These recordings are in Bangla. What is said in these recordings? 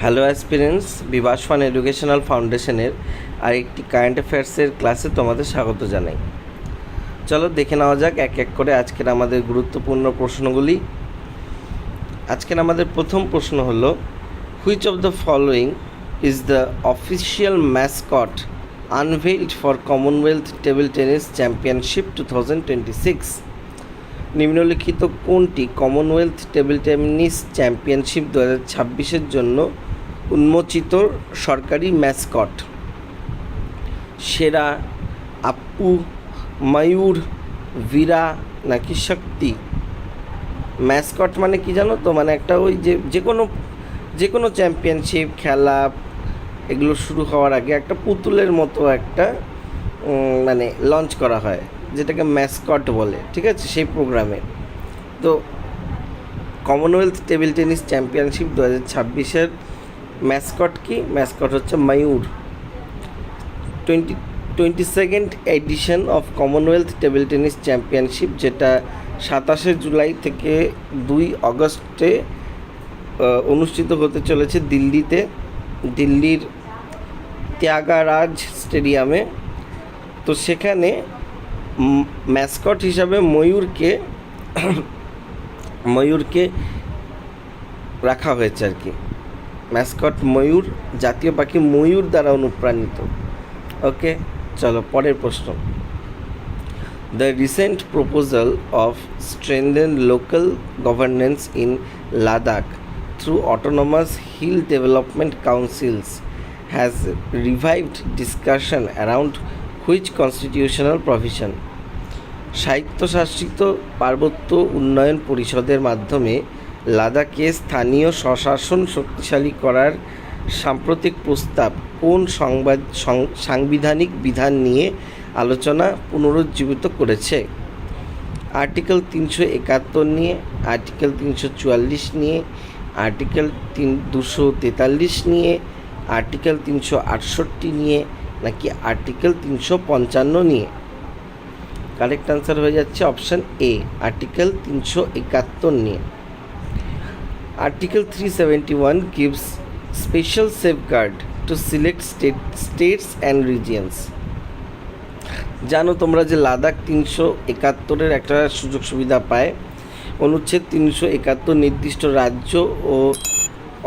Hello aspirants, Bibhas fun educational ফাউন্ডেশনের আরেকটি কারেন্ট অ্যাফেয়ার্সের ক্লাসে তোমাদের স্বাগত জানাই। চলো দেখে নেওয়া যাক এক এক করে আজকের আমাদের গুরুত্বপূর্ণ প্রশ্নগুলি। আজকের আমাদের প্রথম প্রশ্ন হলো, which of the following is the official mascot unveiled for Commonwealth table tennis championship 2026? নিম্নলিখিত কোনটি কমনওয়েলথ টেবিল টেনিস চ্যাম্পিয়নশিপ 2026-এর জন্য উন্মোচিত সরকারি ম্যাসকট? সেরা, আপু, ময়ূর, বীরা নাকি শক্তি? ম্যাসকট মানে কি জানো তো? মানে একটা ওই যে কোনো চ্যাম্পিয়নশিপ খেলা এগুলো শুরু হওয়ার আগে একটা পুতুলের মতো একটা মানে লঞ্চ করা হয়, যেটাকে ম্যাসকট বলে, ঠিক আছে, সেই প্রোগ্রামে। তো কমনওয়েলথ টেবিল টেনিস চ্যাম্পিয়নশিপ 2026-এর ম্যাসকট কি? ম্যাসকট হচ্ছে ময়ূর। 22nd edition of Commonwealth table tennis championship, যেটা 27শে জুলাই থেকে 2 আগস্টে অনুষ্ঠিত হতে চলেছে দিল্লিতে, দিল্লির ত্যাগারাজ স্টেডিয়ামে। তো সেখানে ম্যাসকট হিসাবে ময়ূরকে রাখা হয়েছে আর কি। ম্যাসকট ময়ূর, জাতীয় পাখি ময়ূর দ্বারা অনুপ্রাণিত। ওকে, চলো পরের প্রশ্ন। The recent proposal of strengthen local governance in Ladakh through autonomous hill development councils has revived discussion around which constitutional provision? স্বায়ত্তশাসিত পার্বত্য উন্নয়ন পরিষদের মাধ্যমে লাদাখে স্থানীয় স্বশাসন শক্তিশালী করার সাম্প্রতিক প্রস্তাব কোন সাংবিধানিক বিধান নিয়ে আলোচনা পুনরুজ্জীবিত করেছে? আর্টিকেল 371 নিয়ে, আর্টিকেল 344 নিয়ে, আর্টিকেল 243 নিয়ে, আর্টিকেল 368 নিয়ে নাকি আর্টিকেল 355 নিয়ে? কারেক্ট আনসার হয়ে যাচ্ছে অপশান এ, আর্টিকেল 371 নিয়ে। Article 371 gives special safeguard to select states and regions. জানো তোমরা যে লাদাখ 371-এর একটা সুযোগ সুবিধা পায়। অনুচ্ছেদ 371 নির্দিষ্ট রাজ্য ও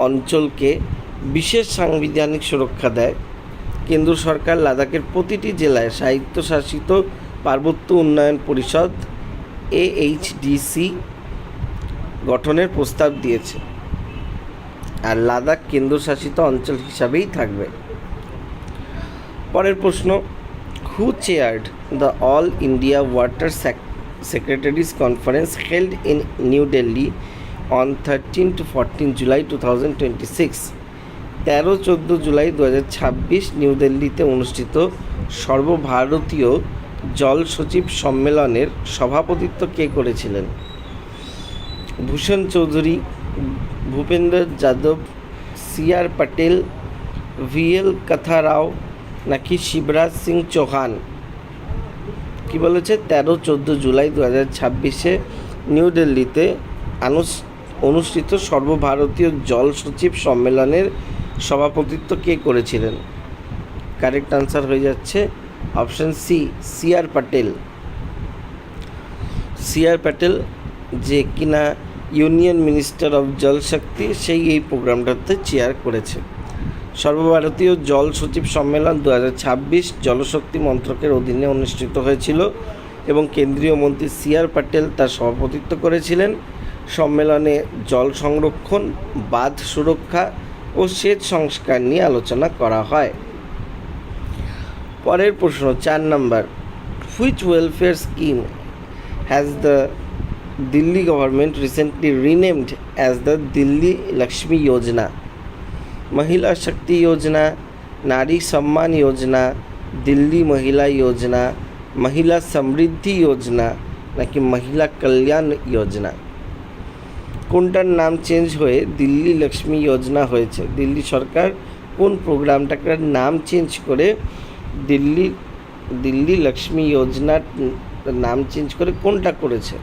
অঞ্চলকে বিশেষ সাংবিধানিক সুরক্ষা দেয়। কেন্দ্র সরকার লাদাখের প্রতিটি জেলায় স্বায়ত্তশাসিত পার্বত্য উন্নয়ন পরিষদ AHDC গঠনের প্রস্তাব দিয়েছে, আর লাদাখ কেন্দ্রশাসিত অঞ্চল হিসাবেই থাকবে। পরের প্রশ্ন, who chaired the all India water secretaries conference held in New Delhi on 13 to 14 July 2026? 13-14 July 2026 New দিল্লিতে অনুষ্ঠিত সর্বভারতীয় জল সচিব সম্মেলনের সভাপতিত্ব কে করেছিলেন? ভূষণ চৌধুরী, ভূপেন্দ্র যাদব, CR প্যাটেল, VL কথা রাও নাকি শিবরাজ সিং চৌহান? কি বলেছে? 13-14 জুলাই 2026 নিউ দিল্লিতে অনুষ্ঠিত সর্বভারতীয় জল সচিব সম্মেলনের সভাপতিত্ব কে করেছিলেন? কারেক্ট আনসার হয়ে যাচ্ছে option C, CR Patel. CR Patel, যে কিনা ইউনিয়ন মিনিস্টার অফ জল শক্তি, সেই এই প্রোগ্রামটাতে চেয়ার করেছে। সর্বভারতীয় জল সচিব সম্মেলন 2026 জলশক্তি মন্ত্রকের অধীনে অনুষ্ঠিত হয়েছিল এবং কেন্দ্রীয় মন্ত্রী CR প্যাটেল তার সভাপতিত্ব করেছিলেন। সম্মেলনে জল সংরক্ষণ, বাঁধ সুরক্ষা ও সেচ সংস্কার নিয়ে আলোচনা করা হয়। পরের প্রশ্ন 4 নম্বর, which welfare scheme has the Delhi government recently renamed as the Delhi Lakshmi Yojana? Mahila Shakti যোজনা, নারী সম্মান যোজনা, দিল্লি মহিলা যোজনা, মহিলা সমৃদ্ধি যোজনা নাকি মহিলা কল্যাণ যোজনা? কোনটার নাম চেঞ্জ হয়ে দিল্লি লক্ষ্মী যোজনা হয়েছে? দিল্লি সরকার কোন প্রোগ্রামটাকে নাম চেঞ্জ করে দিল্লি লক্ষ্মী যোজনার নাম চেঞ্জ করে কোনটা করেছে?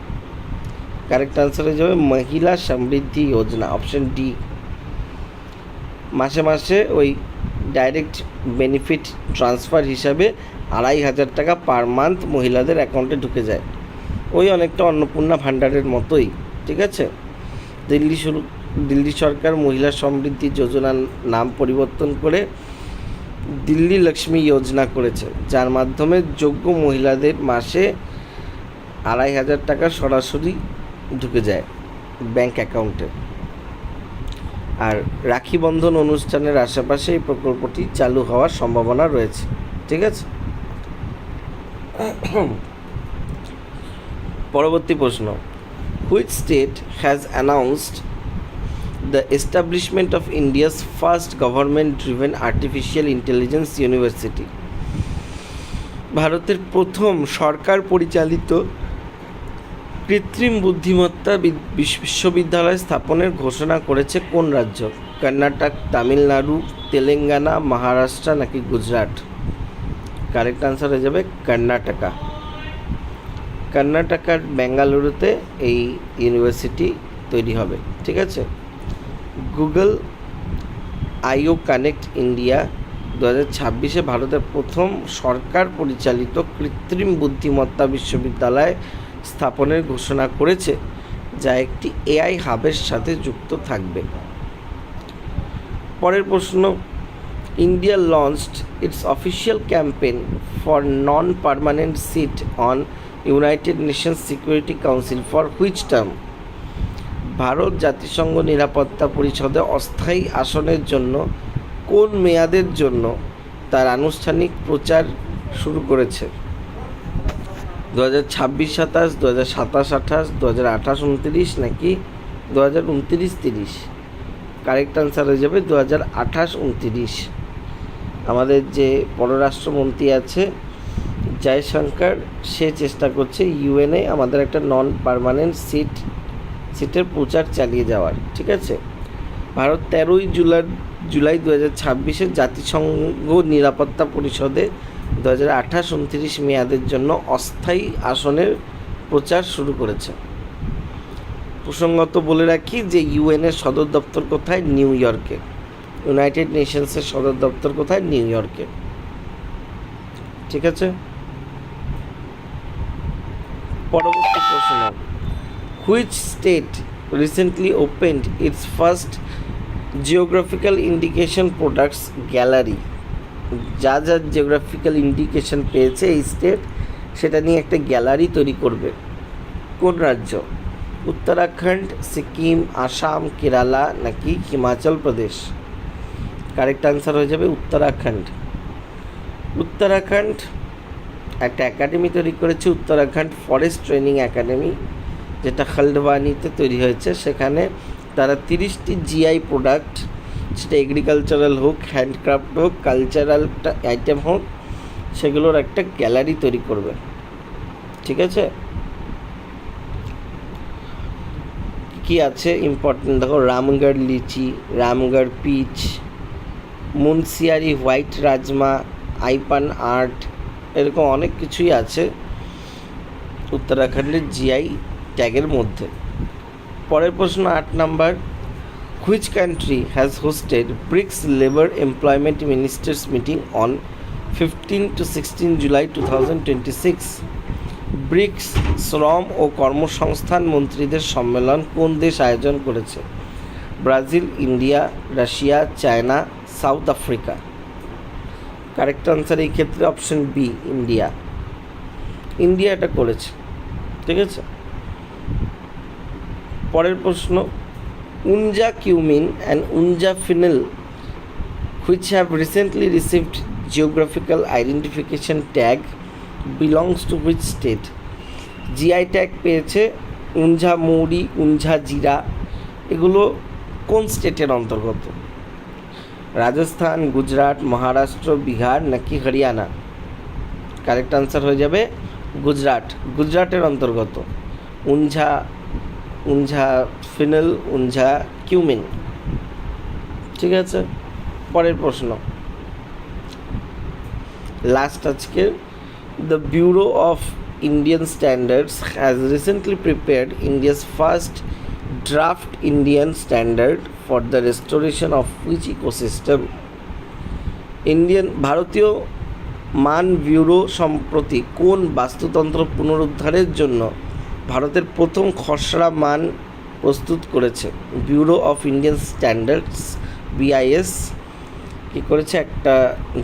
কারেক্ট আনসার হয়ে যাবে মহিলা সমৃদ্ধি যোজনা, অপশন ডি। মাসে মাসে ওই ডাইরেক্ট বেনিফিট ট্রান্সফার হিসাবে 2,500 টাকা পার মান্থ মহিলাদের অ্যাকাউন্টে ঢুকে যায়। ওই অনেকটা অন্নপূর্ণা ভাণ্ডারের মতোই, ঠিক আছে। দিল্লি সরকার মহিলা সমৃদ্ধি যোজনার নাম পরিবর্তন করে দিল্লি লক্ষ্মী যোজনা করেছে, যার মাধ্যমে যোগ্য মহিলাদের মাসে 2,500 টাকা সরাসরি ঢুকে যায় ব্যাংক অ্যাকাউন্টে। আর রাখি বন্ধন অনুষ্ঠানের আশেপাশে এই প্রকল্পটি চালু হওয়ার সম্ভাবনা রয়েছে, ঠিক আছে। পরবর্তী প্রশ্ন, which state has announced the establishment of India's first government driven artificial intelligence university? ভারতের প্রথম সরকার পরিচালিত কৃত্রিম বুদ্ধিমত্তা বিশ্ববিদ্যালয় স্থাপনের ঘোষণা করেছে কোন রাজ্য? কর্ণাটক, তামিলনাড়ু, তেলেঙ্গানা, মহারাষ্ট্র নাকি গুজরাট? কারেক্ট আনসার হয়ে যাবে কর্ণাটকার বেঙ্গালুরুতে এই ইউনিভার্সিটি তৈরি হবে, ঠিক আছে। গুগল আইও কানেক্ট ইন্ডিয়া 2026 ভারতের প্রথম সরকার পরিচালিত কৃত্রিম বুদ্ধিমত্তা বিশ্ববিদ্যালয় স্থাপনের ঘোষণা করেছে, যা একটি এআই হাবের সাথে যুক্ত থাকবে। পরের প্রশ্ন, India launched it's official campaign for non permanent sit on United Nations security council for which term? Bharat জাতিসংঘ নিরাপত্তা পরিষদে অস্থায়ী আসনের জন্য কোন মেয়াদের জন্য তার আনুষ্ঠানিক প্রচার শুরু করেছে? 2026-27, 2027-28, 2028-29 নাকি 2029-30? কারেক্ট আনসার হয়ে যাবে 2028-29। আমাদের যে পররাষ্ট্রমন্ত্রী আছে জয়শঙ্কর, সে চেষ্টা করছে ইউএনএ আমাদের একটা নন পার্মানেন্ট সিটের প্রচার চালিয়ে যাওয়ার, ঠিক আছে। ভারত 13 জুলাই 2026 জাতিসংঘ নিরাপত্তা পরিষদে 2028-29 মেয়াদের জন্য অস্থায়ী আসনের প্রচার শুরু করেছে। প্রসঙ্গত বলে রাখি যে ইউএনের সদর দপ্তর কোথায়? নিউ ইয়র্কে। ইউনাইটেড নেশনসের সদর দপ্তর কোথায়? নিউ ইয়র্কে, ঠিক আছে। পরবর্তী প্রশ্ন, which state recently opened its first geographical indication products gallery? যা যা জিওগ্রাফিক্যাল ইন্ডিকেশন পেয়েছে এই স্টেট, সেটা নিয়ে একটা গ্যালারি তৈরি করবে। কোন রাজ্য? উত্তরাখণ্ড, সিকিম, আসাম, কেরালা নাকি হিমাচল প্রদেশ? কারেক্ট আনসার হয়ে যাবে উত্তরাখণ্ড একটা একাডেমি তৈরি করেছে, উত্তরাখণ্ড ফরেস্ট ট্রেনিং একাডেমি, যেটা হলডওয়ানিতে তৈরি হয়েছে। সেখানে তারা 30টি জিআই প্রোডাক্ট, সেটা এগ্রিকালচারাল হোক, হ্যান্ডক্রাফট হোক, কালচারাল আইটেম হোক, সেগুলোর একটা গ্যালারি তৈরি করবে, ঠিক আছে। কি আছে ইম্পর্টেন্ট দেখো, Ramgarh litchi, Ramgarh peach, Munsiyari white rajma, Aipan art, এরকম অনেক কিছুই আছে উত্তরাখণ্ডের জিআই ট্যাগের মধ্যে। পরের প্রশ্ন 8 number, which country has hosted BRICS labour employment ministers meeting on 15 to 16 July 2026? BRICS শ্রম ও কর্মসংস্থান মন্ত্রীদের সম্মেলন কোন দেশ আয়োজন করেছে? Brazil, India, Russia, China, South Africa? Correct answer এই ক্ষেত্রে অপশন বি, ইন্ডিয়া এটা করেছে, ঠিক আছে। পরের প্রশ্ন, Unjha cumin and Unjha fennel which have recently received geographical identification tag belongs to which state? GI tag পেয়েছে উনঝা মৌরি, উনঝা জিরা, এগুলো কোন স্টেটের অন্তর্গত? রাজস্থান, গুজরাট, মহারাষ্ট্র, বিহার নাকি হরিয়ানা? কারেক্ট আনসার হয়ে যাবে গুজরাটের অন্তর্গত উনঝা ফিনেল, উনঝা কিউমিন, ঠিক আছে। পরের প্রশ্ন, লাস্ট আজকে, the bureau of Indian standards has recently prepared India's first draft Indian standard for the restoration of which ecosystem? ভারতীয় মান ব্যুরো সম্প্রতি কোন বাস্তুতন্ত্র পুনরুদ্ধারের জন্য ভারতের প্রথম খসড়া মান প্রস্তুত করেছে? Bureau of Indian standards BIS কী করেছে? একটা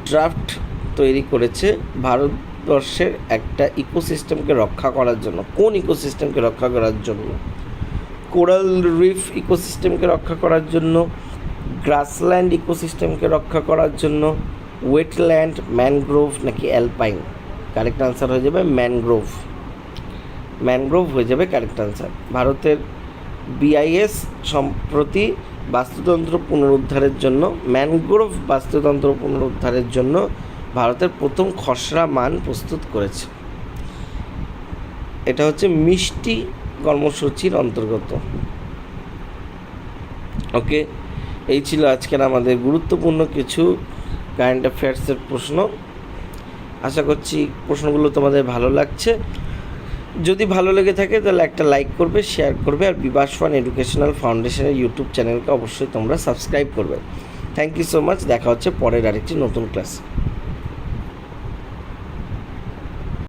ড্রাফট তৈরি করেছে ভারতবর্ষের একটা ইকোসিস্টেমকে রক্ষা করার জন্য। কোন ইকোসিস্টেমকে রক্ষা করার জন্য? কোরাল রিফ ইকোসিস্টেমকে রক্ষা করার জন্য, গ্রাসল্যান্ড ইকোসিস্টেমকে রক্ষা করার জন্য, ওয়েটল্যান্ড, ম্যানগ্রোভ নাকি অ্যালপাইন? কারেক্ট আনসার হয়ে যাবে ম্যানগ্রোভ। ম্যানগ্রোভ হয়ে যাবে কারেক্ট আনসার। ভারতের BIS সম্প্রতি বাস্তুতন্ত্র পুনরুদ্ধারের জন্য, ম্যানগ্রোভ বাস্তুতন্ত্র পুনরুদ্ধারের জন্য ভারতের প্রথম খসড়া মান প্রস্তুত করেছে। এটা হচ্ছে মিষ্টি কর্মসূচির অন্তর্গত। ওকে, এই ছিল আজকের আমাদের গুরুত্বপূর্ণ কিছু কারেন্ট অ্যাফেয়ার্সের প্রশ্ন। আশা করছি প্রশ্নগুলো তোমাদের ভালো লাগছে। যদি ভালো লেগে থাকে তাহলে একটা লাইক করবে, শেয়ার করবে, আর বিভাস ফান এডুকেশনাল ফাউন্ডেশনের ইউটিউব চ্যানেলকে অবশ্যই তোমরা সাবস্ক্রাইব করবে। Thank you so much. দেখা হচ্ছে পরের আরেকটি নতুন ক্লাস।